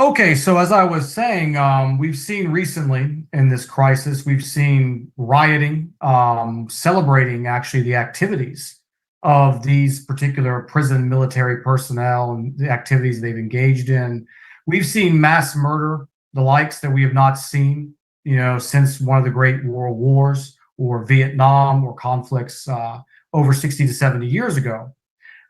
Okay, so as I was saying, we've seen recently in this crisis, we've seen rioting, celebrating actually the activities of these particular prison military personnel and the activities they've engaged in. We've seen mass murder, the likes that we have not seen, since one of the great world wars or Vietnam or conflicts over 60 to 70 years ago.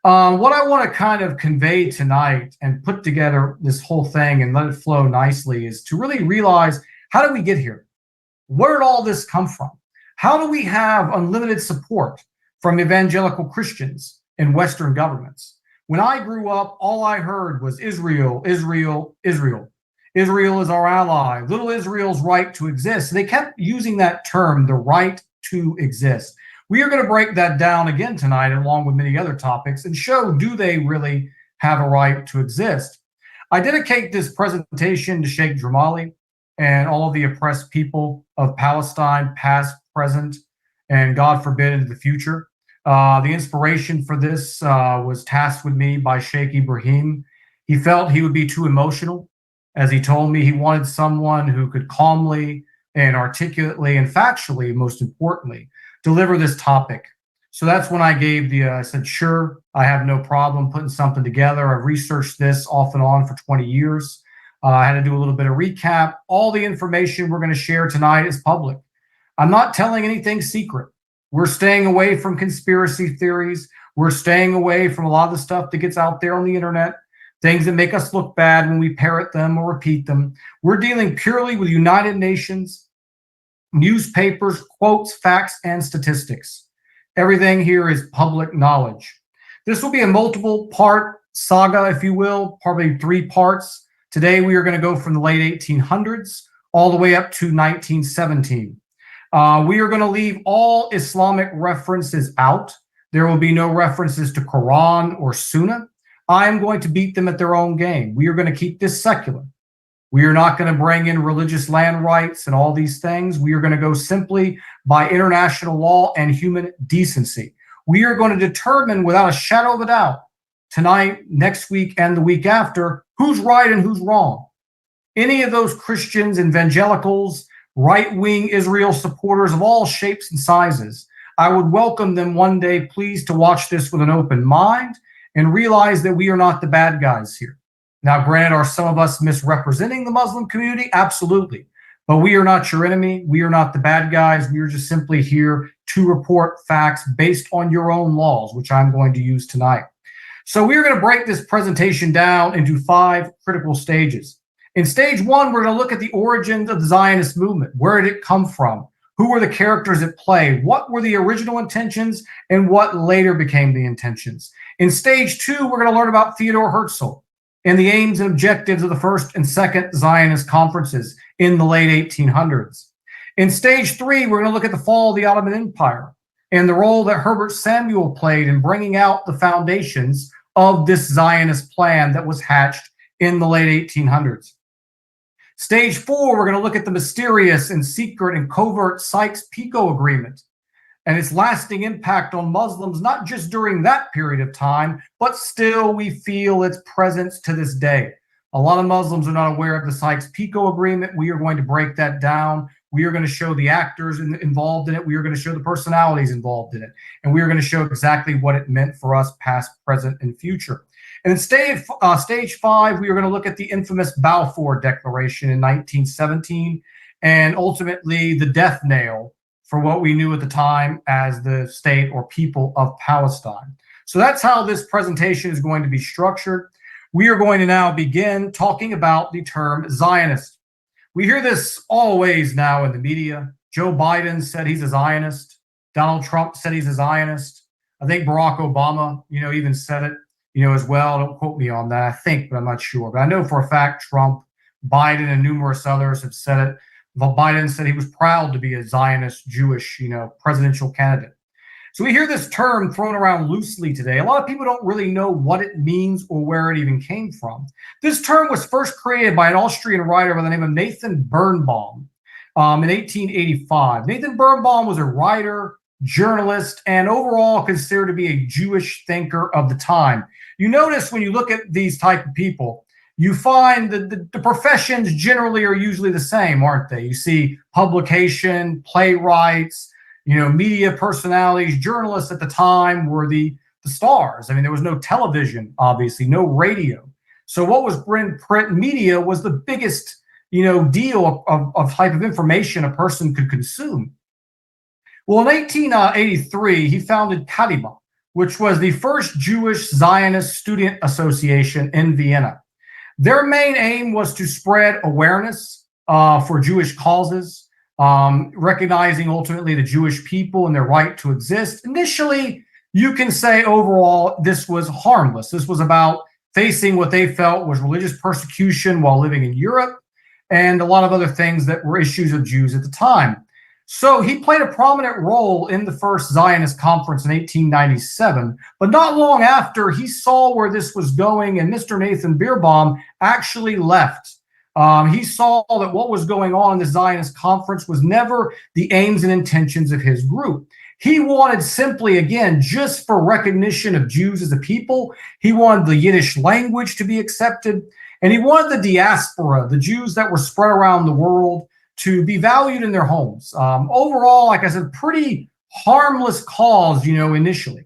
What I want to kind of convey tonight and put together this whole thing and let it flow nicely is to really realize, how did we get here? Where did all this come from? How do we have unlimited support from evangelical Christians in Western governments? When I grew up, all I heard was Israel, Israel, Israel. Israel is our ally. Little Israel's right to exist. They kept using that term, the right to exist. We are going to break that down again tonight, along with many other topics, and show, do they really have a right to exist? I dedicate this presentation to Sheikh Dremali and all of the oppressed people of Palestine, past, present, and God forbid into the future. The inspiration for this was tasked with me by Sheikh Ibrahim. He felt he would be too emotional. As he told me, he wanted someone who could calmly and articulately and factually, most importantly, deliver this topic. So that's when I gave I said, sure, I have no problem putting something together. I've researched this off and on for 20 years. I had to do a little bit of recap. All the information we're going to share tonight is public. I'm not telling anything secret. We're staying away from conspiracy theories. We're staying away from a lot of the stuff that gets out there on the internet, things that make us look bad when we parrot them or repeat them. We're dealing purely with United Nations, newspapers, quotes, facts, and statistics. Everything here is public knowledge. This will be a multiple part saga, if you will, probably 3 parts. Today, we are going to go from the late 1800s all the way up to 1917. We are going to leave all Islamic references out. There will be no references to Quran or Sunnah. I am going to beat them at their own game. We are going to keep this secular. We are not going to bring in religious land rights and all these things. We are going to go simply by international law and human decency. We are going to determine without a shadow of a doubt, tonight, next week, and the week after, who's right and who's wrong. Any of those Christians, evangelicals, right-wing Israel supporters of all shapes and sizes, I would welcome them one day, please, to watch this with an open mind and realize that we are not the bad guys here. Now, granted, are some of us misrepresenting the Muslim community? Absolutely. But we are not your enemy. We are not the bad guys. We are just simply here to report facts based on your own laws, which I'm going to use tonight. So we are going to break this presentation down into 5 critical stages. In stage 1, we're going to look at the origins of the Zionist movement. Where did it come from? Who were the characters at play? What were the original intentions and what later became the intentions? In stage 2, we're going to learn about Theodor Herzl and the aims and objectives of the first and second Zionist conferences in the late 1800s. In stage 3, we're going to look at the fall of the Ottoman Empire and the role that Herbert Samuel played in bringing out the foundations of this Zionist plan that was hatched in the late 1800s. Stage 4, we're going to look at the mysterious and secret and covert Sykes-Picot Agreement and its lasting impact on Muslims, not just during that period of time, but still we feel its presence to this day. A lot of Muslims are not aware of the Sykes-Picot Agreement. We are going to break that down. We are going to show the actors involved in it. We are going to show the personalities involved in it. And we are going to show exactly what it meant for us, past, present, and future. And in stage 5, we are going to look at the infamous Balfour Declaration in 1917 and ultimately the death nail for what we knew at the time as the state or people of Palestine. So that's how this presentation is going to be structured. We are going to now begin talking about the term Zionist. We hear this always now in the media. Joe Biden said he's a Zionist. Donald Trump said he's a Zionist. I think Barack Obama, even said it, as well. Don't quote me on that. I think, but I'm not sure. But I know for a fact Trump, Biden, and numerous others have said it. Biden said he was proud to be a Zionist Jewish, presidential candidate. So we hear this term thrown around loosely today. A lot of people don't really know what it means or where it even came from. This term was first created by an Austrian writer by the name of Nathan Birnbaum in 1885. Nathan Birnbaum was a writer, journalist, and overall considered to be a Jewish thinker of the time. You notice when you look at these type of people, you find that the professions generally are usually the same, aren't they? You see publication, playwrights, media personalities, journalists at the time were the stars. I mean, there was no television, obviously, no radio. So what was print media was the biggest, deal of type of information a person could consume. Well, in 1883, he founded Kadima, which was the first Jewish Zionist student association in Vienna. Their main aim was to spread awareness for Jewish causes, recognizing ultimately the Jewish people and their right to exist. Initially, you can say overall, this was harmless. This was about facing what they felt was religious persecution while living in Europe and a lot of other things that were issues of Jews at the time. So he played a prominent role in the first Zionist conference in 1897, but not long after, he saw where this was going, and Mr. Nathan Beerbaum actually left. He saw that what was going on in the Zionist conference was never the aims and intentions of his group. He wanted simply, again, just for recognition of Jews as a people. He wanted the Yiddish language to be accepted, and he wanted the diaspora, the Jews that were spread around the world, to be valued in their homes. Overall, like I said, pretty harmless cause, initially.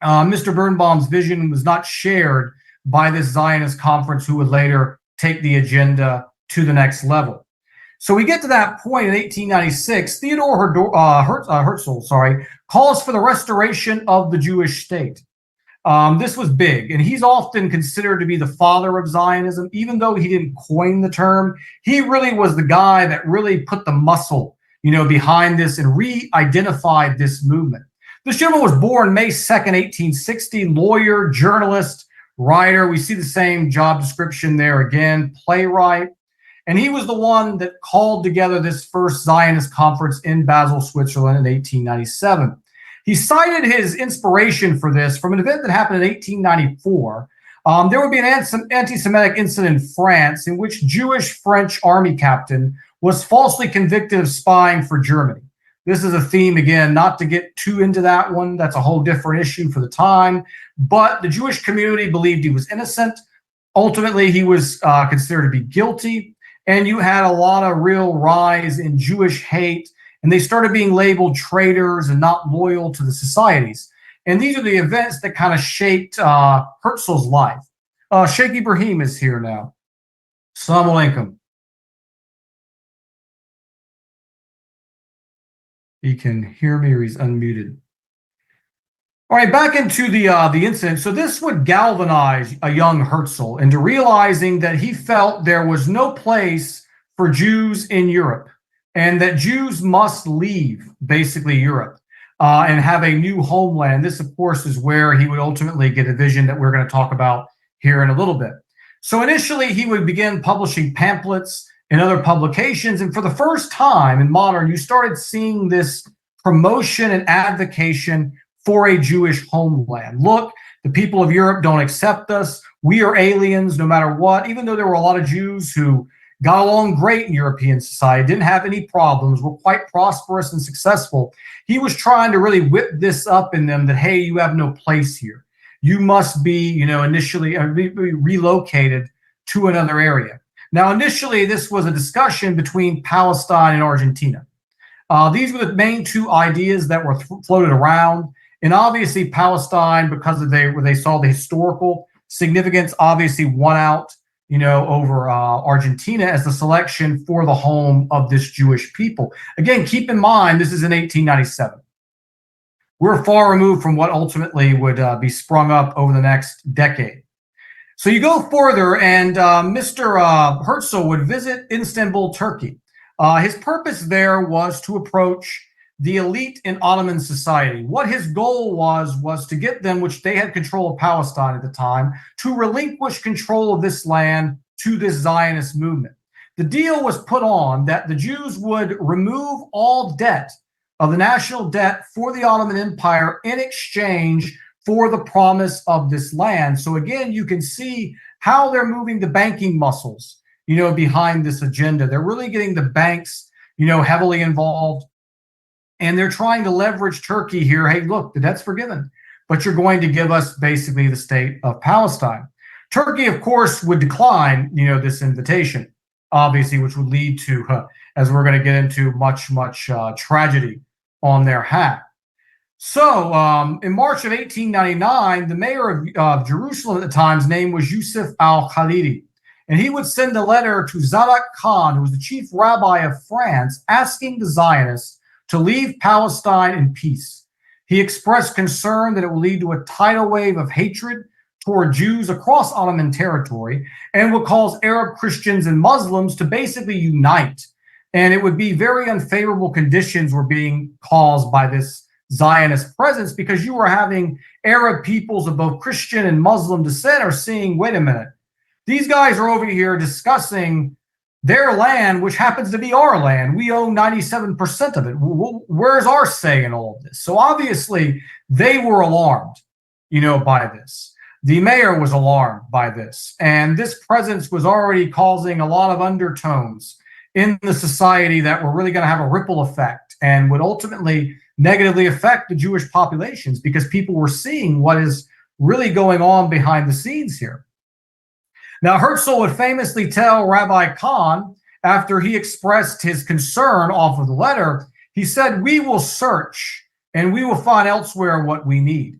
Mr. Birnbaum's vision was not shared by this Zionist conference, who would later take the agenda to the next level. So we get to that point in 1896. Theodor Herzl, calls for the restoration of the Jewish state. This was big, and he's often considered to be the father of Zionism, even though he didn't coin the term. He really was the guy that really put the muscle, behind this and re-identified this movement. This gentleman was born May 2nd, 1860, lawyer, journalist, writer. We see the same job description there again, playwright. And he was the one that called together this first Zionist conference in Basel, Switzerland in 1897. He cited his inspiration for this from an event that happened in 1894. There would be an anti-Semitic incident in France in which Jewish French army captain was falsely convicted of spying for Germany. This is a theme, again, not to get too into that one. That's a whole different issue for the time. But the Jewish community believed he was innocent. Ultimately, he was considered to be guilty. And you had a lot of real rise in Jewish hate, and they started being labeled traitors and not loyal to the societies. And these are the events that kind of shaped Herzl's life. Sheikh Ibrahim is here now. Assalamu alaikum. He can hear me or he's unmuted. All right, back into the incident. So this would galvanize a young Herzl into realizing that he felt there was no place for Jews in Europe, and that Jews must leave, basically, Europe and have a new homeland. This, of course, is where he would ultimately get a vision that we're going to talk about here in a little bit. So initially, he would begin publishing pamphlets and other publications. And for the first time in modern, you started seeing this promotion and advocacy for a Jewish homeland. Look, the people of Europe don't accept us. We are aliens no matter what. Even though there were a lot of Jews who got along great in European society, didn't have any problems, were quite prosperous and successful, he was trying to really whip this up in them that, hey, you have no place here. You must be, initially relocated to another area. Now, initially, this was a discussion between Palestine and Argentina. These were the main two ideas that were floated around. And obviously, Palestine, because of where they saw the historical significance, obviously won out, over Argentina as the selection for the home of this Jewish people. Again, keep in mind, this is in 1897. We're far removed from what ultimately would be sprung up over the next decade. So you go further, and Mr. Herzl would visit Istanbul, Turkey. His purpose there was to approach the elite in Ottoman society. What his goal was to get them, which they had control of Palestine at the time, to relinquish control of this land to this Zionist movement. The deal was put on that the Jews would remove all debt of the national debt for the Ottoman Empire in exchange for the promise of this land. So again, you can see how they're moving the banking muscles, behind this agenda. They're really getting the banks, heavily involved. And they're trying to leverage Turkey here. Hey, look, the debt's forgiven, but you're going to give us basically the state of Palestine. Turkey, of course, would decline, this invitation, obviously, which would lead to, as we're going to get into, much, much tragedy on their hat. So, in March of 1899, the mayor of Jerusalem at the time's name was Yusuf al-Khalidi, and he would send a letter to Zadak Khan, who was the chief rabbi of France, asking the Zionists to leave Palestine in peace. He expressed concern that it will lead to a tidal wave of hatred toward Jews across Ottoman territory and would cause Arab Christians and Muslims to basically unite. And it would be very unfavorable conditions were being caused by this Zionist presence, because you were having Arab peoples of both Christian and Muslim descent are seeing, wait a minute, these guys are over here discussing their land, which happens to be our land. We own 97% of it. Where's our say in all of this? So obviously they were alarmed, by this. The mayor was alarmed by this. And this presence was already causing a lot of undertones in the society that were really going to have a ripple effect and would ultimately negatively affect the Jewish populations, because people were seeing what is really going on behind the scenes here. Now, Herzl would famously tell Rabbi Khan, after he expressed his concern off of the letter, he said, "We will search and we will find elsewhere what we need."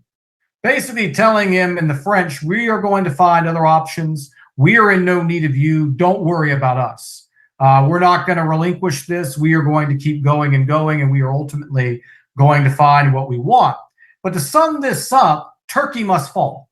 Basically telling him in the French, we are going to find other options. We are in no need of you. Don't worry about us. We're not going to relinquish this. We are going to keep going, and we are ultimately going to find what we want. But to sum this up, Turkey must fall.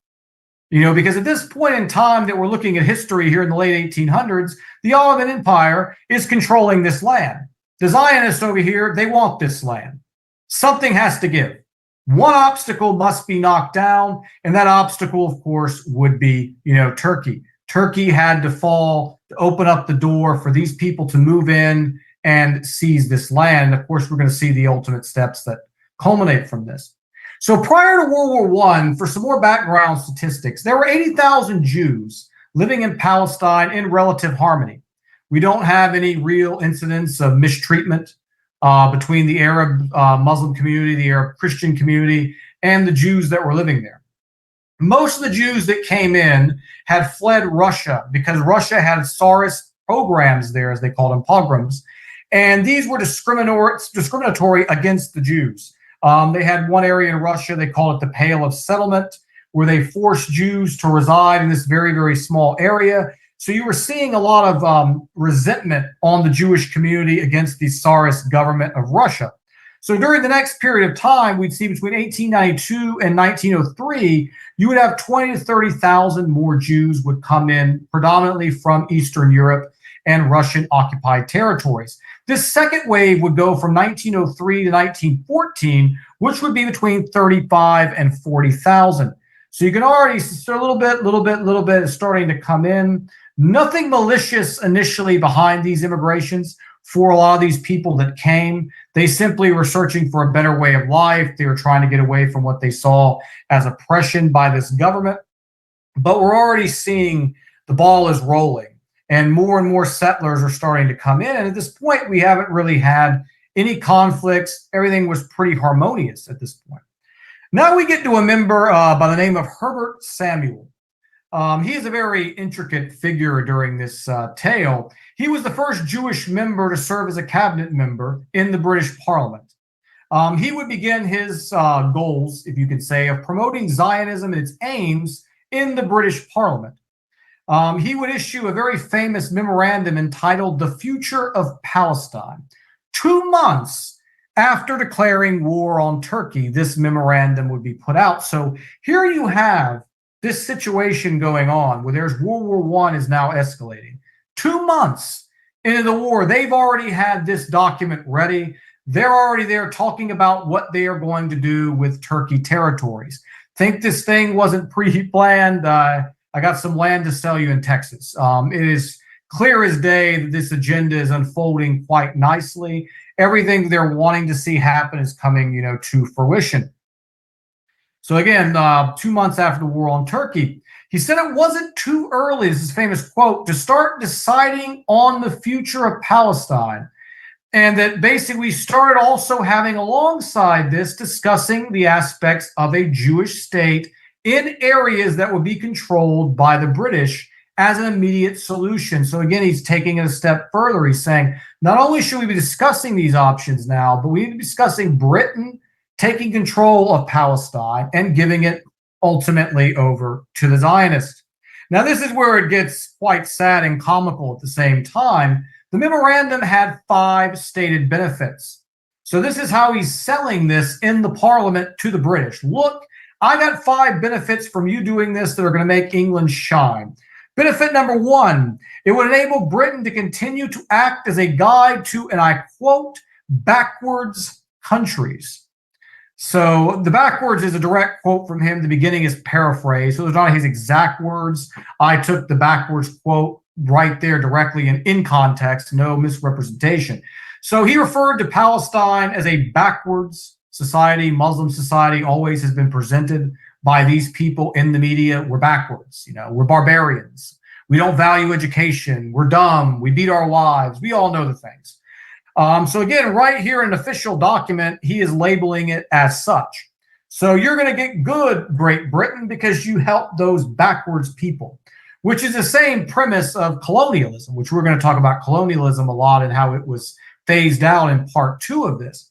Because at this point in time that we're looking at history here in the late 1800s, the Ottoman Empire is controlling this land. The Zionists over here, they want this land. Something has to give. One obstacle must be knocked down, and that obstacle, of course, would be, Turkey. Turkey had to fall to open up the door for these people to move in and seize this land. And of course, we're going to see the ultimate steps that culminate from this. So prior to World War I, for some more background statistics, there were 80,000 Jews living in Palestine in relative harmony. We don't have any real incidents of mistreatment between the Arab Muslim community, the Arab Christian community, and the Jews that were living there. Most of the Jews that came in had fled Russia because Russia had Tsarist programs there, as they called them, pogroms, and these were discriminatory against the Jews. They had one area in Russia, they called it the Pale of Settlement, where they forced Jews to reside in this very, very small area. So you were seeing a lot of resentment on the Jewish community against the Tsarist government of Russia. So during the next period of time, we'd see between 1892 and 1903, you would have 20 to 30,000 more Jews would come in, predominantly from Eastern Europe and Russian-occupied territories. This second wave would go from 1903 to 1914, which would be between 35 and 40,000. So you can already see a little bit is starting to come in. Nothing malicious initially behind these immigrations for a lot of these people that came. They simply were searching for a better way of life. They were trying to get away from what they saw as oppression by this government. But we're already seeing the ball is rolling, and more settlers are starting to come in. And at this point, we haven't really had any conflicts. Everything was pretty harmonious at this point. Now we get to a member by the name of Herbert Samuel. He is a very intricate figure during this tale. He was the first Jewish member to serve as a cabinet member in the British Parliament. He would begin his goals, if you could say, of promoting Zionism and its aims in the British Parliament. He would issue a very famous memorandum entitled The Future of Palestine. 2 months after declaring war on Turkey, this memorandum would be put out. So here you have this situation going on where there's World War I is now escalating. 2 months into the war, they've already had this document ready. They're already there talking about what they are going to do with Turkey territories. Think this thing wasn't pre-planned. I got some land to sell you in Texas. It is clear as day that this agenda is unfolding quite nicely. Everything they're wanting to see happen is coming, to fruition. So again, 2 months after the war on Turkey, he said it wasn't too early, this is a famous quote, to start deciding on the future of Palestine. And that basically we started also having alongside this discussing the aspects of a Jewish state in areas that would be controlled by the British as an immediate solution. So again, he's taking it a step further. He's saying, not only should we be discussing these options now, but we need to be discussing Britain taking control of Palestine and giving it ultimately over to the Zionists. Now, this is where it gets quite sad and comical at the same time. The memorandum had 5 stated benefits. So this is how he's selling this in the parliament to the British. Look, I got 5 benefits from you doing this that are going to make England shine. Benefit number 1, it would enable Britain to continue to act as a guide to, and I quote, backwards countries. So the backwards is a direct quote from him. The beginning is paraphrased. So those are not his exact words. I took the backwards quote right there directly and in context, no misrepresentation. So he referred to Palestine as a backwards society. Muslim society always has been presented by these people in the media. We're backwards, you know, we're barbarians. We don't value education. We're dumb. We beat our wives. We all know the things. So again, right here in an official document, he is labeling it as such. So you're going to get good, Great Britain, because you help those backwards people, which is the same premise of colonialism, which we're going to talk about colonialism a lot and how it was phased out in part 2 of this.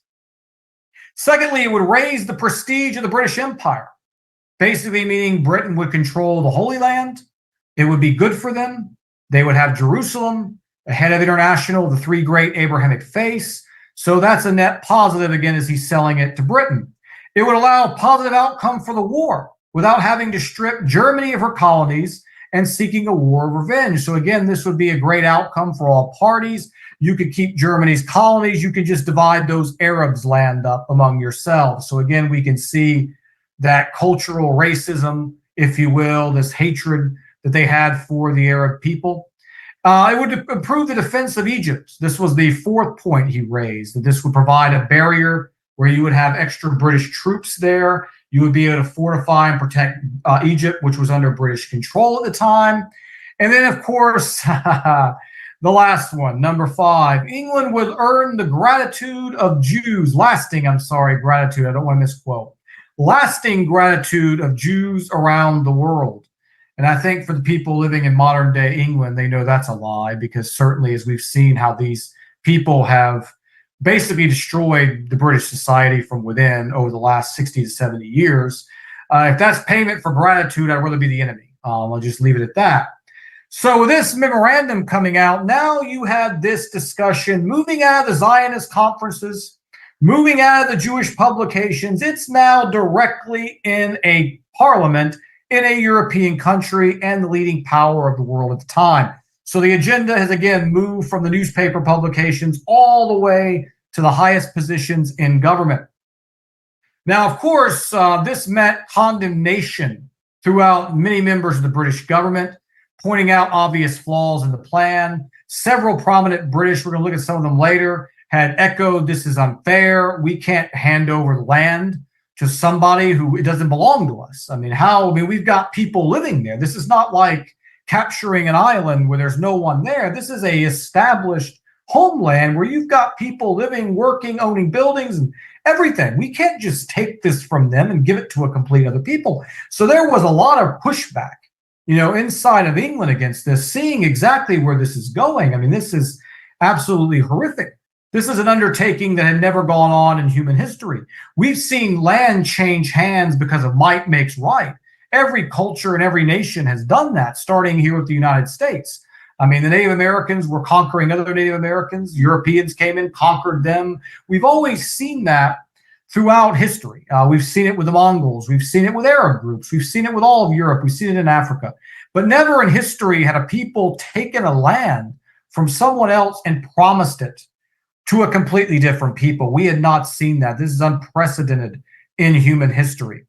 Secondly, it would raise the prestige of the British Empire, basically meaning Britain would control the Holy Land. It would be good for them. They would have Jerusalem, the head of international, the 3 great Abrahamic faiths. So that's a net positive, again, as he's selling it to Britain. It would allow a positive outcome for the war without having to strip Germany of her colonies and seeking a war of revenge. So again, this would be a great outcome for all parties. You could keep Germany's colonies. You could just divide those Arabs' land up among yourselves. So again, we can see that cultural racism, if you will, this hatred that they had for the Arab people. It would improve the defense of Egypt. This was the 4th point he raised, that this would provide a barrier where you would have extra British troops there. You would be able to fortify and protect Egypt, which was under British control at the time. And then, of course, the last one, number 5, England would earn the gratitude of Jews, gratitude, I don't want to misquote, lasting gratitude of Jews around the world. And I think for the people living in modern day England, they know that's a lie, because certainly as we've seen how these people have basically destroyed the British society from within over the last 60 to 70 years. If that's payment for gratitude, I'd rather be the enemy. I'll just leave it at that. So with this memorandum coming out, now you have this discussion moving out of the Zionist conferences, moving out of the Jewish publications. It's now directly in a parliament in a European country and the leading power of the world at the time. So the agenda has again moved from the newspaper publications all the way to the highest positions in government. Now, of course, this meant condemnation throughout many members of the British government, pointing out obvious flaws in the plan. Several prominent British, we're going to look at some of them later, had echoed, this is unfair. We can't hand over the land to somebody who it doesn't belong to us. I mean, we've got people living there. This is not like capturing an island where there's no one there. This is a established homeland where you've got people living, working, owning buildings and everything. We can't just take this from them and give it to a complete other people. So there was a lot of pushback, inside of England against this, seeing exactly where this is going. I mean, this is absolutely horrific. This is an undertaking that had never gone on in human history. We've seen land change hands because of might makes right. Every culture and every nation has done that, starting here with the United States. I mean, the Native Americans were conquering other Native Americans. Europeans came in, conquered them. We've always seen that throughout history. We've seen it with the Mongols. We've seen it with Arab groups. We've seen it with all of Europe. We've seen it in Africa. But never in history had a people taken a land from someone else and promised it to a completely different people. We had not seen that. This is unprecedented in human history.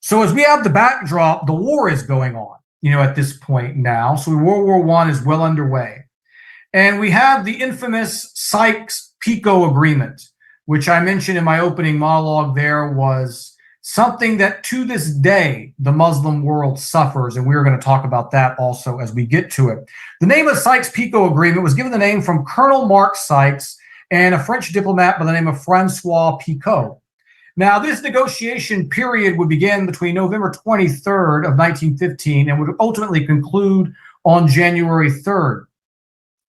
So as we have the backdrop, the war is going on, at this point now. So World War I is well underway. And we have the infamous Sykes-Picot Agreement, which I mentioned in my opening monologue there was something that to this day the Muslim world suffers, and we're going to talk about that also as we get to it. The name of the Sykes-Picot Agreement was given the name from Colonel Mark Sykes and a French diplomat by the name of Francois Picot. Now, this negotiation period would begin between November 23rd of 1915 and would ultimately conclude on January 3rd.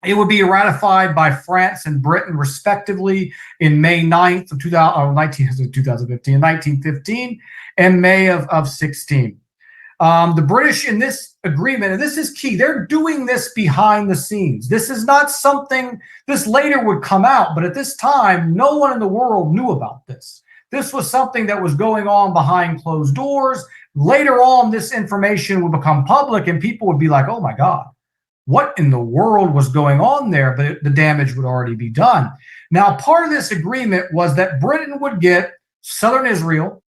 It would be ratified by France and Britain, respectively, in May 9th of 1915 and May of 16. The British in this agreement, and this is key, they're doing this behind the scenes. This is not something, this later would come out, but at this time, no one in the world knew about this. This was something that was going on behind closed doors. Later on, this information would become public and people would be like, oh my God, what in the world was going on there? But the damage would already be done. Now, part of this agreement was that Britain would get southern Israel,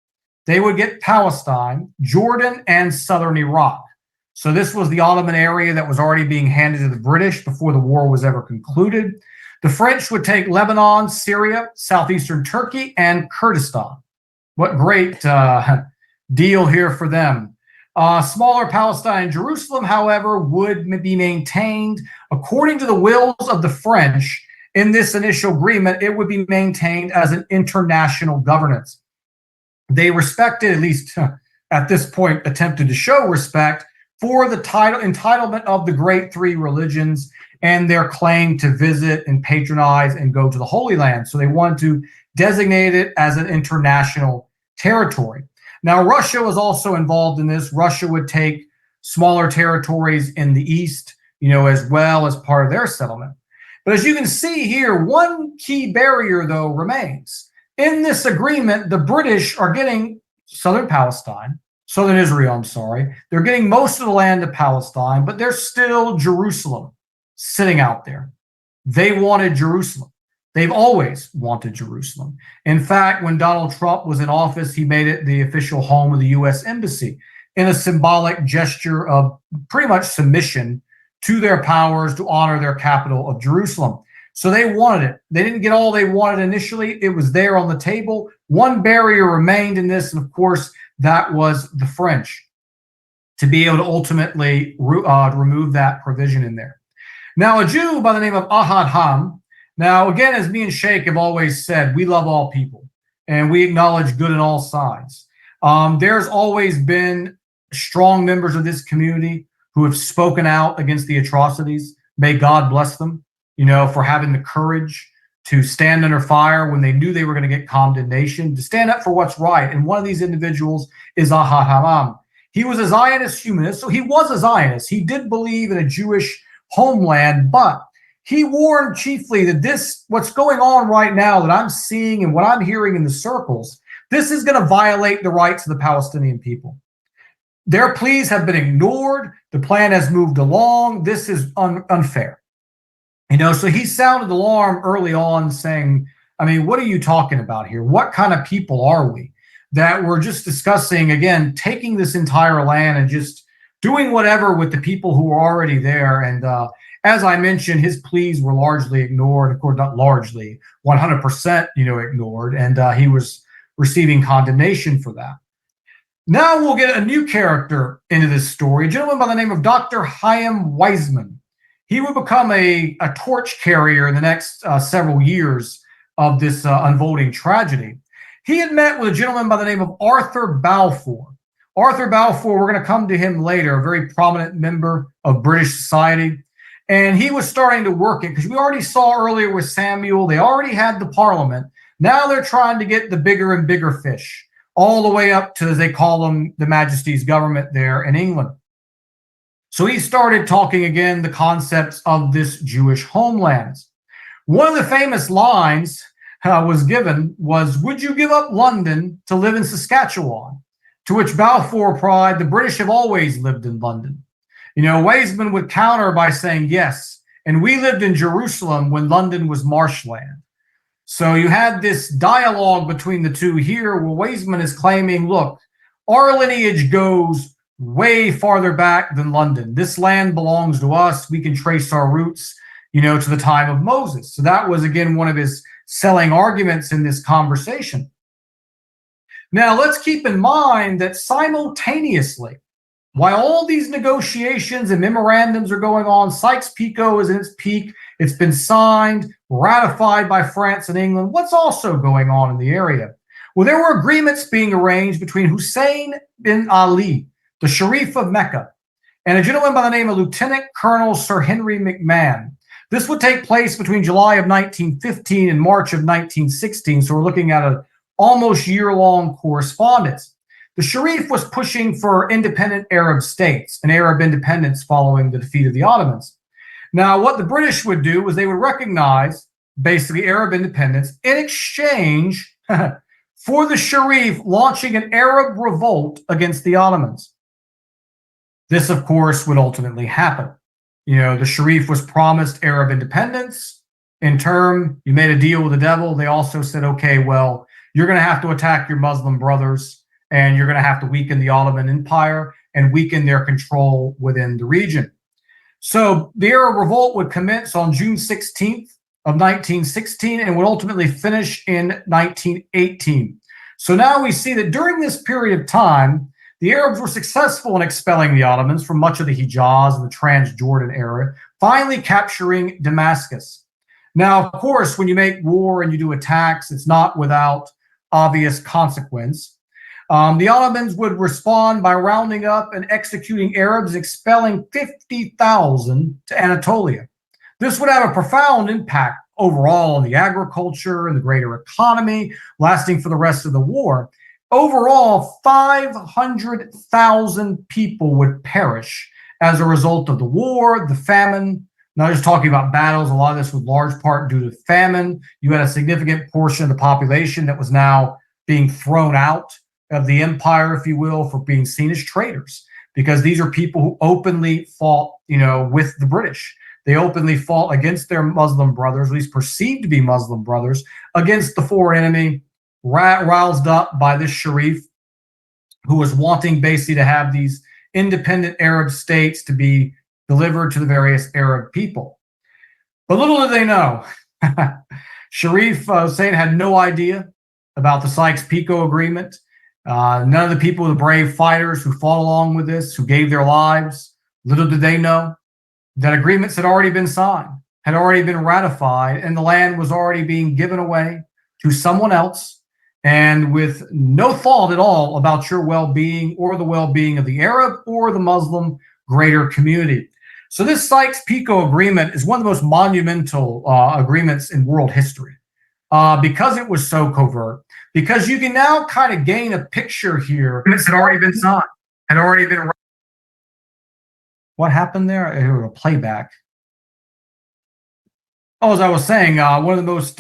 they would get Palestine, Jordan, and southern Iraq. So this was the Ottoman area that was already being handed to the British before the war was ever concluded. The French would take Lebanon, Syria, southeastern Turkey, and Kurdistan. What great deal here for them. Smaller Palestine and Jerusalem, however, would be maintained according to the wills of the French. In this initial agreement, it would be maintained as an international governance. They respected, at least at this point, attempted to show respect for the entitlement of the great three religions and their claim to visit and patronize and go to the Holy Land. So they wanted to designate it as an international territory. Now, Russia was also involved in this. Russia would take smaller territories in the east, as well as part of their settlement. But as you can see here, one key barrier, though, remains. In this agreement, the British are getting southern Israel, They're getting most of the land of Palestine, but there's still Jerusalem sitting out there. They wanted Jerusalem. They've always wanted Jerusalem. In fact, when Donald Trump was in office, he made it the official home of the U.S. Embassy in a symbolic gesture of pretty much submission to their powers to honor their capital of Jerusalem. So they wanted it. They didn't get all they wanted initially. It was there on the table. One barrier remained in this, and of course, that was the French, to be able to ultimately remove that provision in there. Now, a Jew by the name of Ahad Ham. Now, again, as me and Sheikh have always said, we love all people, and we acknowledge good on all sides. There's always been strong members of this community who have spoken out against the atrocities. May God bless them, for having the courage to stand under fire when they knew they were going to get condemnation, to stand up for what's right. And one of these individuals is Ahad Hamam. He was a Zionist humanist, so he was a Zionist. He did believe in a Jewish homeland, but he warned chiefly that what's going on right now that I'm seeing and what I'm hearing in the circles, this is going to violate the rights of the Palestinian people. Their pleas have been ignored. The plan has moved along. This is unfair. So he sounded the alarm early on saying, what are you talking about here? What kind of people are we that we're just discussing, again, taking this entire land and just doing whatever with the people who are already there? And as I mentioned, his pleas were largely ignored. Of course, not largely, 100%, ignored. And he was receiving condemnation for that. Now we'll get a new character into this story, a gentleman by the name of Dr. Chaim Weizmann. He would become a torch carrier in the next several years of this unfolding tragedy. He had met with a gentleman by the name of Arthur Balfour. Arthur Balfour, we're going to come to him later, a very prominent member of British society. And he was starting to work it, because we already saw earlier with Samuel, they already had the parliament. Now they're trying to get the bigger and bigger fish, all the way up to, as they call them, the Majesty's government there in England. So he started talking again the concepts of this Jewish homeland. One of the famous lines was given was, would you give up London to live in Saskatchewan? To which Balfour replied, the British have always lived in London. Weizmann would counter by saying, yes, and we lived in Jerusalem when London was marshland. So you had this dialogue between the two here where Weizmann is claiming, look, our lineage goes way farther back than London. This land belongs to us. We can trace our roots, to the time of Moses. So that was, again, one of his selling arguments in this conversation. Now, let's keep in mind that simultaneously, while all these negotiations and memorandums are going on, Sykes-Picot is in its peak. It's been signed, ratified by France and England. What's also going on in the area? Well, there were agreements being arranged between Hussein bin Ali, the Sharif of Mecca, and a gentleman by the name of Lieutenant Colonel Sir Henry McMahon. This would take place between July of 1915 and March of 1916, so we're looking at an almost year-long correspondence. The Sharif was pushing for independent Arab states and Arab independence following the defeat of the Ottomans. Now, what the British would do was they would recognize basically Arab independence in exchange for the Sharif launching an Arab revolt against the Ottomans. This, of course, would ultimately happen. You know, the Sharif was promised Arab independence. In turn, you made a deal with the devil. They also said, okay, well, you're going to have to attack your Muslim brothers, and you're going to have to weaken the Ottoman Empire and weaken their control within the region. So the Arab revolt would commence on June 16th of 1916 and would ultimately finish in 1918. So now we see that during this period of time, the Arabs were successful in expelling the Ottomans from much of the Hijaz and the Transjordan area, finally capturing Damascus. Now, of course, when you make war and you do attacks, it's not without obvious consequence. The Ottomans would respond by rounding up and executing Arabs, expelling 50,000 to Anatolia. This would have a profound impact overall on the agriculture and the greater economy, lasting for the rest of the war. Overall, 500,000 people would perish as a result of the war, the famine. Not just talking about battles, a lot of this was large part due to famine. You had a significant portion of the population that was now being thrown out of the empire, if you will, for being seen as traitors, because these are people who openly fought, with the British. They openly fought against their Muslim brothers, at least perceived to be Muslim brothers, against the foreign enemy, roused up by this Sharif, who was wanting basically to have these independent Arab states to be delivered to the various Arab people. But little did they know, Sharif Hussein had no idea about the Sykes-Picot Agreement. None of the people, the brave fighters who fought along with this, who gave their lives, little did they know that agreements had already been signed, had already been ratified, and the land was already being given away to someone else, and with no thought at all about your well-being or the well-being of the Arab or the Muslim greater community. So this Sykes-Picot Agreement is one of the most monumental agreements in world history because it was so covert, because you can now kind of gain a picture here. It had already been signed, had already been. What happened there? I heard a playback. Oh, as I was saying, one of the most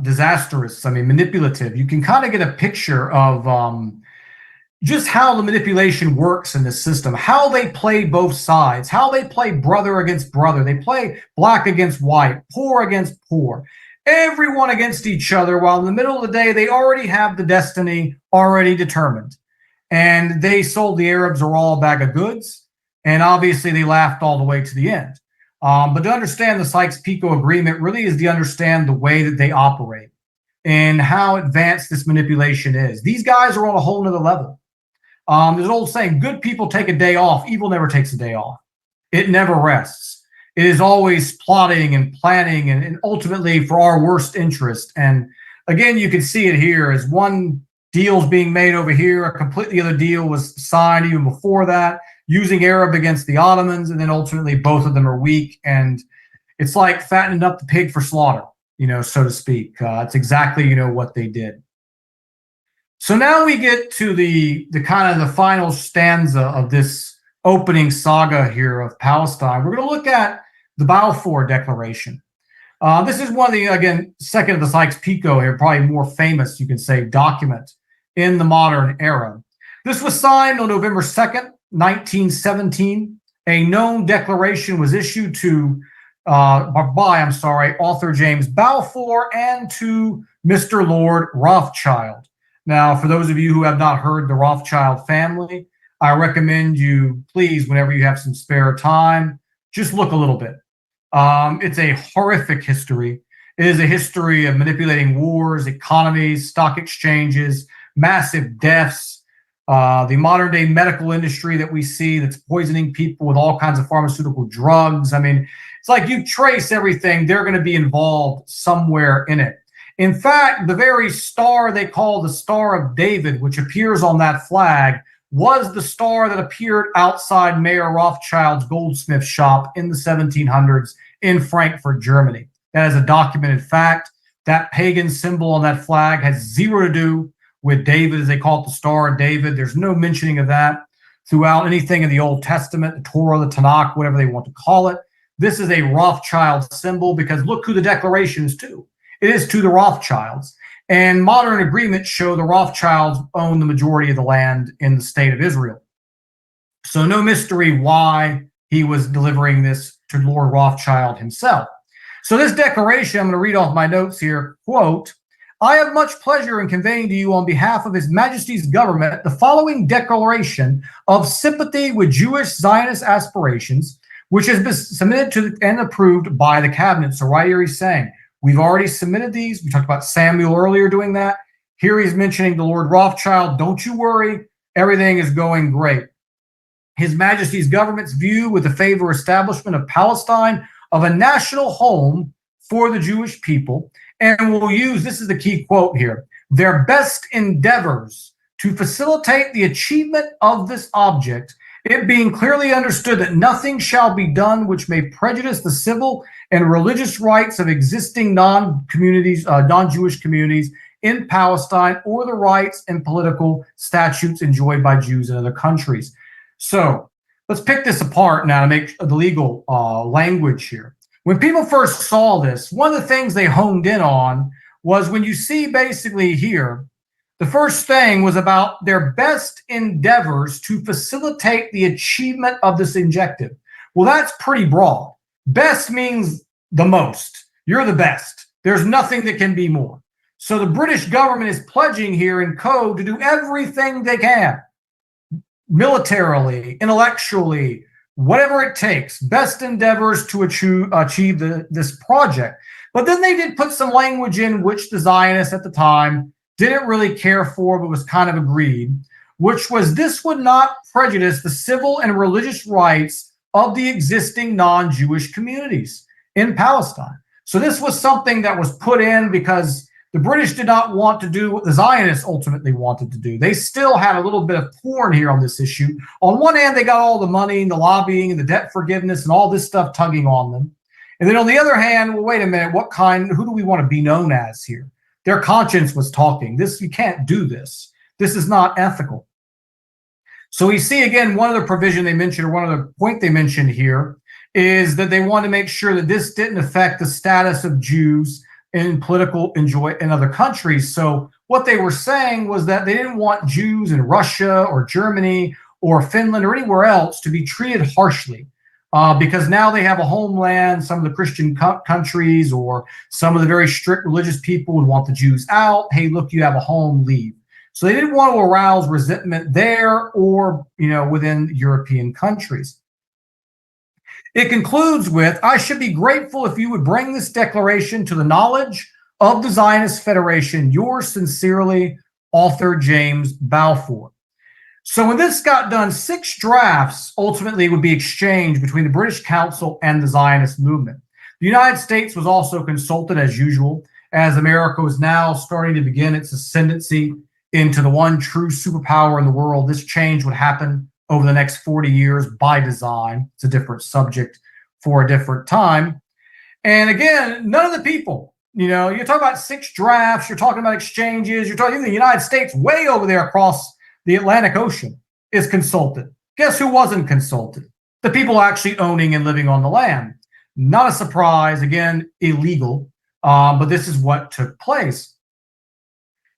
disastrous, manipulative. You can kind of get a picture of just how the manipulation works in this system, how they play both sides, how they play brother against brother. They play black against white, poor against poor, everyone against each other, while in the middle of the day, they already have the destiny already determined. And they sold the Arabs a raw bag of goods, and obviously they laughed all the way to the end. But to understand the Sykes-Picot Agreement really is to understand the way that they operate and how advanced this manipulation is. These guys are on a whole nother level. There's an old saying, good people take a day off. Evil never takes a day off. It never rests. It is always plotting and planning and ultimately for our worst interest. And again, you can see it here as one deal's being made over here. A completely other deal was signed even before that, using Arab against the Ottomans. And then ultimately both of them are weak. And it's like fattening up the pig for slaughter, so to speak. It's exactly, what they did. So now we get to the kind of the final stanza of this opening saga here of Palestine. We're going to look at the Balfour Declaration. This is one of the, again, second of the Sykes-Picot here, probably more famous, you can say, document in the modern era. This was signed on November 2nd, 1917. A known declaration was issued to by author James Balfour and to Mr. Lord Rothschild. Now, for those of you who have not heard the Rothschild family, I recommend you, please, whenever you have some spare time, just look a little bit. It's a horrific history. It is a history of manipulating wars, economies, stock exchanges, massive deaths, the modern day medical industry that we see that's poisoning people with all kinds of pharmaceutical drugs. It's like you trace everything, they're going to be involved somewhere in it. In fact, the very star they call the Star of David, which appears on that flag, was the star that appeared outside Mayer Rothschild's goldsmith shop in the 1700s in Frankfurt, Germany. That is a documented fact. That pagan symbol on that flag has zero to do with David, as they call it, the Star of David. There's no mentioning of that throughout anything in the Old Testament, the Torah, the Tanakh, whatever they want to call it. This is a Rothschild symbol because look who the declaration is to. It is to the Rothschilds. And modern agreements show the Rothschilds own the majority of the land in the state of Israel. So no mystery why he was delivering this to Lord Rothschild himself. So this declaration, I'm going to read off my notes here, quote, I have much pleasure in conveying to you on behalf of His Majesty's government the following declaration of sympathy with Jewish Zionist aspirations, which has been submitted to and approved by the cabinet. So right here he's saying, we've already submitted these. We talked about Samuel earlier doing that. Here he's mentioning the Lord Rothschild. Don't you worry. Everything is going great. His Majesty's government's view with the favor establishment of Palestine of a national home for the Jewish people, and will use, this is the key quote here, their best endeavors to facilitate the achievement of this object, it being clearly understood that nothing shall be done which may prejudice the civil and religious rights of existing non-Jewish communities in Palestine or the rights and political statutes enjoyed by Jews in other countries. So let's pick this apart now to make the legal language here. When people first saw this, one of the things they honed in on was when you see basically here, the first thing was about their best endeavors to facilitate the achievement of this objective. Well, that's pretty broad. Best means the most. You're the best. There's nothing that can be more. So the British government is pledging here in code to do everything they can, militarily, intellectually, whatever it takes, best endeavors to achieve this project. But then they did put some language in which the Zionists at the time didn't really care for, but was kind of agreed, which was this would not prejudice the civil and religious rights of the existing non-Jewish communities in Palestine. So this was something that was put in because the British did not want to do what the Zionists ultimately wanted to do. They still had a little bit of porn here on this issue. On one hand, they got all the money and the lobbying and the debt forgiveness and all this stuff tugging on them. And then on the other hand, well, wait a minute, who do we want to be known as here? Their conscience was talking. You can't do this. This is not ethical. So we see again, one other provision they mentioned, or one other point they mentioned here, is that they want to make sure that this didn't affect the status of Jews in political enjoy in other countries. So what they were saying was that they didn't want Jews in Russia or Germany or Finland or anywhere else to be treated harshly because now they have a homeland. Some of the Christian countries or some of the very strict religious people would want the Jews out. Hey, look, you have a home, leave. So they didn't want to arouse resentment there or, within European countries. It concludes with, I should be grateful if you would bring this declaration to the knowledge of the Zionist Federation. Yours sincerely, author James Balfour. So when this got done, 6 drafts ultimately would be exchanged between the British Council and the Zionist movement. The United States was also consulted as usual, as America was now starting to begin its ascendancy into the one true superpower in the world. This change would happen over the next 40 years by design. It's a different subject for a different time. And again, none of the people, you're talking about 6 drafts, you're talking about exchanges, you're talking the United States way over there across the Atlantic Ocean is consulted. Guess who wasn't consulted? The people actually owning and living on the land. Not a surprise, again, illegal, but this is what took place.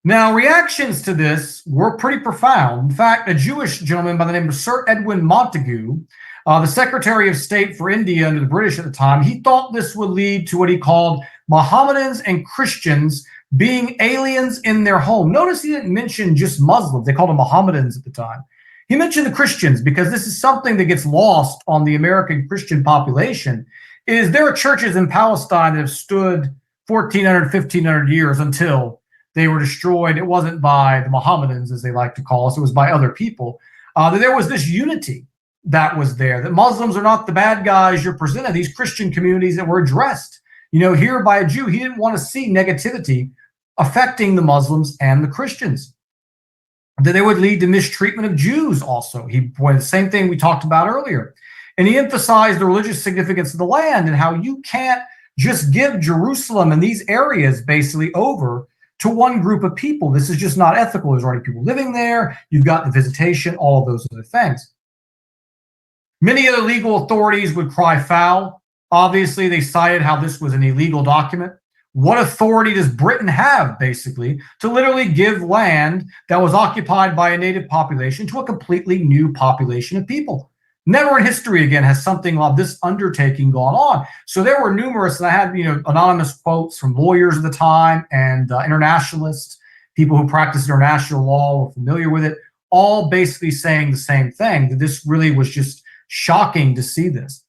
Now, reactions to this were pretty profound. In fact, a Jewish gentleman by the name of Sir Edwin Montagu, the Secretary of State for India under the British at the time, he thought this would lead to what he called Mohammedans and Christians being aliens in their home. Notice he didn't mention just Muslims. They called them Mohammedans at the time. He mentioned the Christians because this is something that gets lost on the American Christian population, is there are churches in Palestine that have stood 1,400, 1,500 years until they were destroyed. It wasn't by the Mohammedans, as they like to call us. It was by other people. That there was this unity that was there, that Muslims are not the bad guys you're presented. These Christian communities that were addressed, here by a Jew, he didn't want to see negativity affecting the Muslims and the Christians. That they would lead to mistreatment of Jews also. He pointed the same thing we talked about earlier. And he emphasized the religious significance of the land and how you can't just give Jerusalem and these areas basically over to one group of people. This is just not ethical. There's already people living there. You've got the visitation, all of those other things. Many other legal authorities would cry foul. Obviously, they cited how this was an illegal document. What authority does Britain have, basically, to literally give land that was occupied by a native population to a completely new population of people? Never in history, again, has something of this undertaking gone on. So there were numerous, and I had, anonymous quotes from lawyers at the time and internationalists, people who practice international law, were familiar with it, all basically saying the same thing, that this really was just shocking to see this.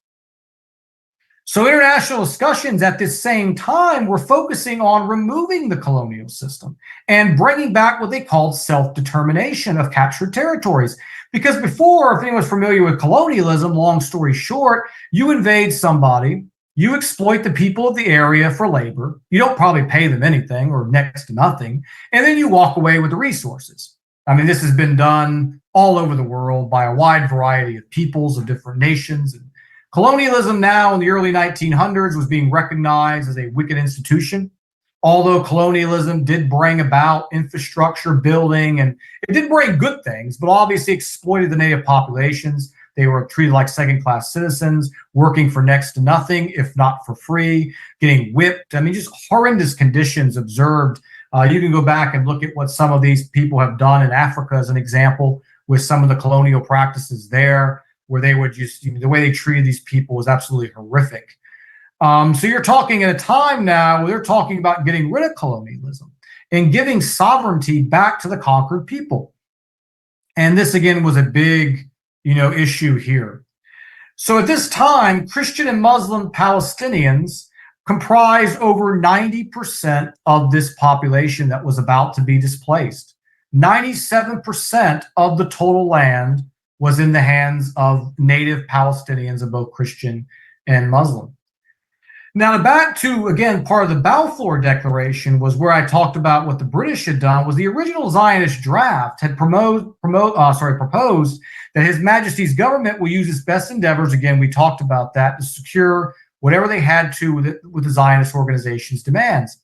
So international discussions at this same time were focusing on removing the colonial system and bringing back what they called self-determination of captured territories. Because before, if anyone's familiar with colonialism, long story short, you invade somebody, you exploit the people of the area for labor, you don't probably pay them anything or next to nothing, and then you walk away with the resources. I mean, this has been done all over the world by a wide variety of peoples of different nations. And colonialism now in the early 1900s was being recognized as a wicked institution, although colonialism did bring about infrastructure building and it did bring good things, but obviously exploited the native populations. They were treated like second-class citizens, working for next to nothing, if not for free, getting whipped. I mean, just horrendous conditions observed. You can go back and look at what some of these people have done in Africa as an example with some of the colonial practices there, where they would just, the way they treated these people was absolutely horrific. So you're talking at a time now where they're talking about getting rid of colonialism and giving sovereignty back to the conquered people. And this, again, was a big, issue here. So at this time, Christian and Muslim Palestinians comprised over 90% of this population that was about to be displaced. 97% of the total land was in the hands of native Palestinians of both Christian and Muslim. Now, back to, again, part of the Balfour Declaration was where I talked about what the British had done. Was the original Zionist draft had proposed that His Majesty's government will use its best endeavors, again, we talked about that, to secure whatever they had to with the Zionist organization's demands.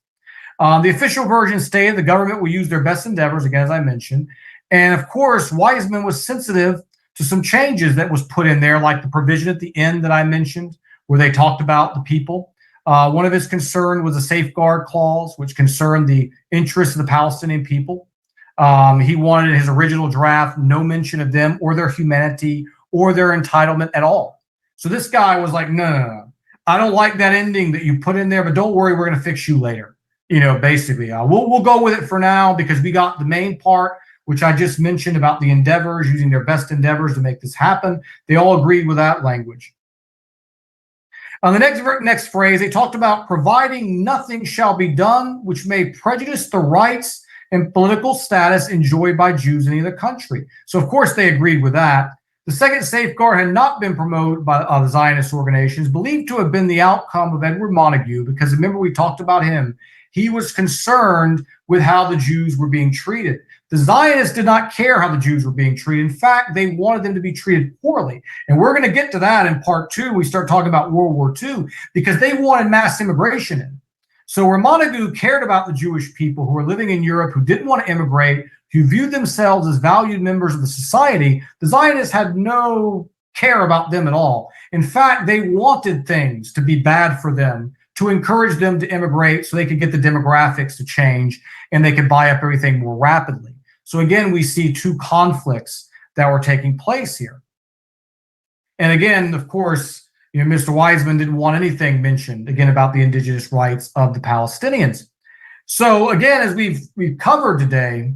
The official version stated the government will use their best endeavors, again, as I mentioned. And of course, Wiseman was sensitive to some changes that was put in there, like the provision at the end that I mentioned, where they talked about the people. One of his concerns was a safeguard clause, which concerned the interests of the Palestinian people. He wanted in his original draft no mention of them or their humanity or their entitlement at all. So this guy was like, no. I don't like that ending that you put in there, but don't worry, we're going to fix you later. Basically, we'll go with it for now because we got the main part, which I just mentioned about the endeavors, using their best endeavors to make this happen. They all agreed with that language. On the next phrase, they talked about providing nothing shall be done which may prejudice the rights and political status enjoyed by Jews in either country. So, of course, they agreed with that. The second safeguard had not been promoted by the Zionist organizations, believed to have been the outcome of Edward Montagu, because remember we talked about him. He was concerned with how the Jews were being treated. The Zionists did not care how the Jews were being treated. In fact, they wanted them to be treated poorly. And we're going to get to that in part two. We start talking about World War II, because they wanted mass immigration in. So where Montagu cared about the Jewish people who were living in Europe, who didn't want to immigrate, who viewed themselves as valued members of the society, the Zionists had no care about them at all. In fact, they wanted things to be bad for them, to encourage them to immigrate so they could get the demographics to change and they could buy up everything more rapidly. So again, we see two conflicts that were taking place here. And again, of course, Mr. Wiseman didn't want anything mentioned, again, about the indigenous rights of the Palestinians. So again, as we've covered today,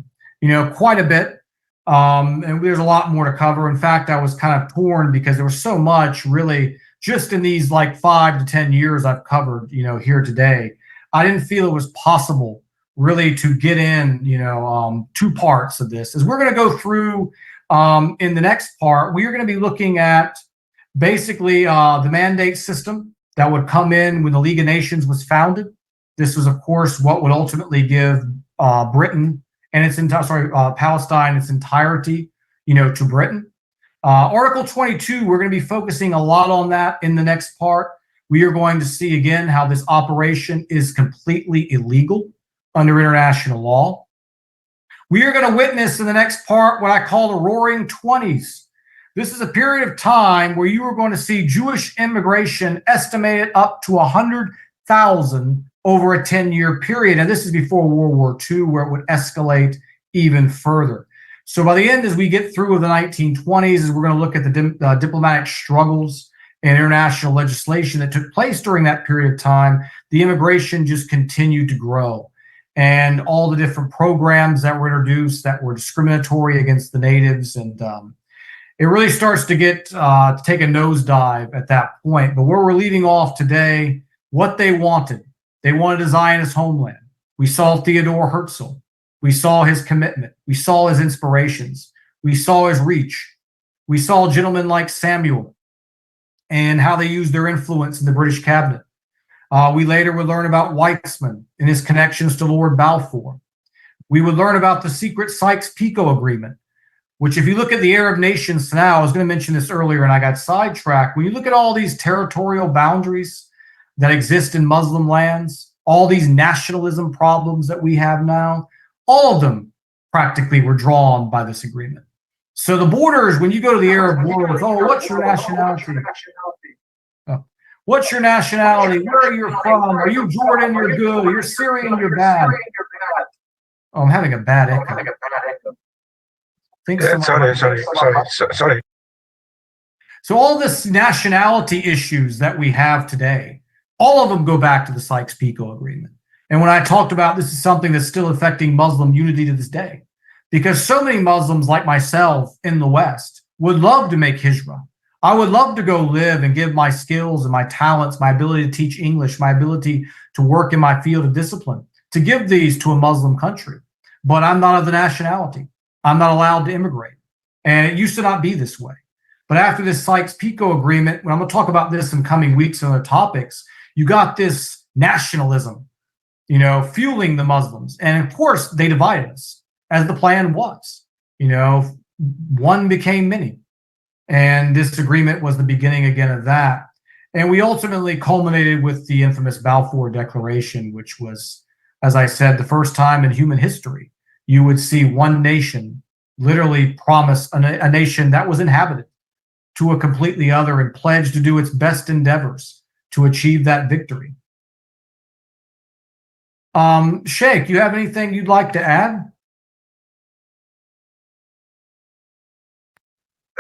quite a bit, and there's a lot more to cover. In fact, I was kind of torn because there was so much really just in these like 5 to 10 years I've covered, here today. I didn't feel it was possible really to get in, two parts of this. As we're going to go through in the next part, we are going to be looking at basically the mandate system that would come in when the League of Nations was founded. This was, of course, what would ultimately give Britain and its Palestine its entirety, to Britain. Article 22, we're going to be focusing a lot on that in the next part. We are going to see again how this operation is completely illegal under international law. We are going to witness in the next part what I call the Roaring Twenties. This is a period of time where you are going to see Jewish immigration estimated up to 100,000 over a 10-year period. And this is before World War II, where it would escalate even further. So by the end, as we get through the 1920s, as we're going to look at the diplomatic struggles and international legislation that took place during that period of time, the immigration just continued to grow. And all the different programs that were introduced that were discriminatory against the natives, and it really starts to get to take a nosedive at that point. But where we're leaving off today, what they wanted a Zionist homeland. We saw Theodore Herzl. We saw his commitment. We saw his inspirations. We saw his reach. We saw gentlemen like Samuel and how they used their influence in the British cabinet. We later would learn about Weizmann and his connections to Lord Balfour. We would learn about the secret Sykes-Picot Agreement, which, if you look at the Arab nations now, I was going to mention this earlier and I got sidetracked. When you look at all these territorial boundaries that exist in Muslim lands, all these nationalism problems that we have now, all of them practically were drawn by this agreement. So the borders, when you go to the Arab world, oh, what's your nationality? Oh, what's your nationality? Where are you from? Are you Jordan? You're good. You're Syrian? You're bad. Oh, I'm having a bad echo. Sorry. So all this nationality issues that we have today, all of them go back to the Sykes-Picot Agreement. And when I talked about this is something that's still affecting Muslim unity to this day, because so many Muslims like myself in the West would love to make hijrah. I would love to go live and give my skills and my talents, my ability to teach English, my ability to work in my field of discipline, to give these to a Muslim country. But I'm not of the nationality. I'm not allowed to immigrate. And it used to not be this way. But after this Sykes-Picot Agreement, when I'm going to talk about this in coming weeks and other topics, you got this nationalism, fueling the Muslims. And of course, they divided us, as the plan was. One became many. And this agreement was the beginning again of that. And we ultimately culminated with the infamous Balfour Declaration, which was, as I said, the first time in human history you would see one nation literally promise a nation that was inhabited to a completely other and pledge to do its best endeavors to achieve that victory. Sheikh, you have anything you'd like to add?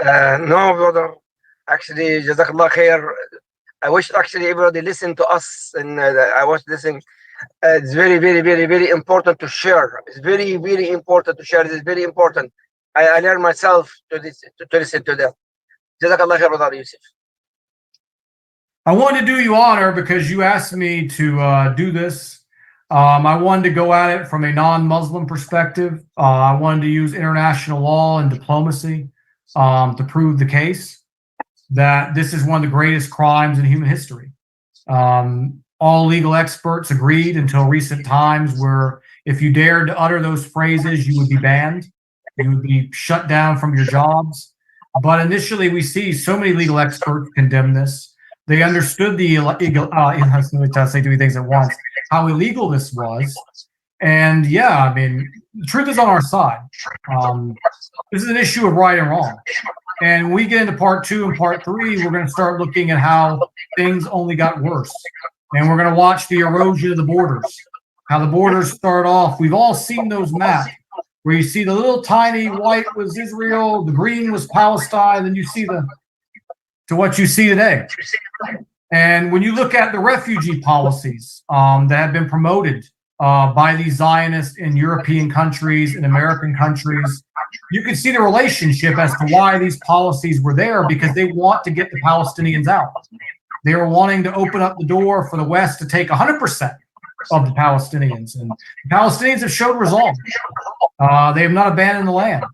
No, brother. Actually, Jazakallah khair. I wish actually everybody listen to us, and I was listening. It's very, very, very, very important to share. It's very, very important to share. It's very important. I learned myself to listen to them. Jazakallah khair, brother Yusuf. I wanted to do you honor because you asked me to do this. I wanted to go at it from a non-Muslim perspective. I wanted to use international law and diplomacy to prove the case that this is one of the greatest crimes in human history. All legal experts agreed until recent times where if you dared to utter those phrases, you would be banned. You would be shut down from your jobs. But initially, we see so many legal experts condemn this. They understood the say too many things at once, how illegal this was. And yeah, I mean, the truth is on our side. This is an issue of right and wrong. And when we get into part 2 and part 3, we're going to start looking at how things only got worse. And we're going to watch the erosion of the borders, how the borders start off. We've all seen those maps where you see the little tiny white was Israel, the green was Palestine, and you see to what you see today. And when you look at the refugee policies that have been promoted by these Zionists in European countries and American countries, you can see the relationship as to why these policies were there, because they want to get the Palestinians out. They were wanting to open up the door for the West to take 100% of the Palestinians. And the Palestinians have showed resolve. They have not abandoned the land.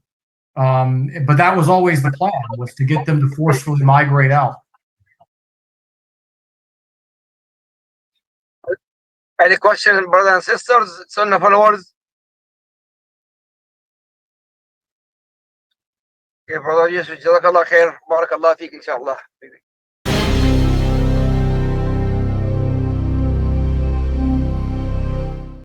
But that was always the plan, was to get them to forcefully migrate out. Any question, brothers and sisters, Sunnah followers? Okay, brother Yusuf, Jazakallah khair, Barakallah feek, inshallah.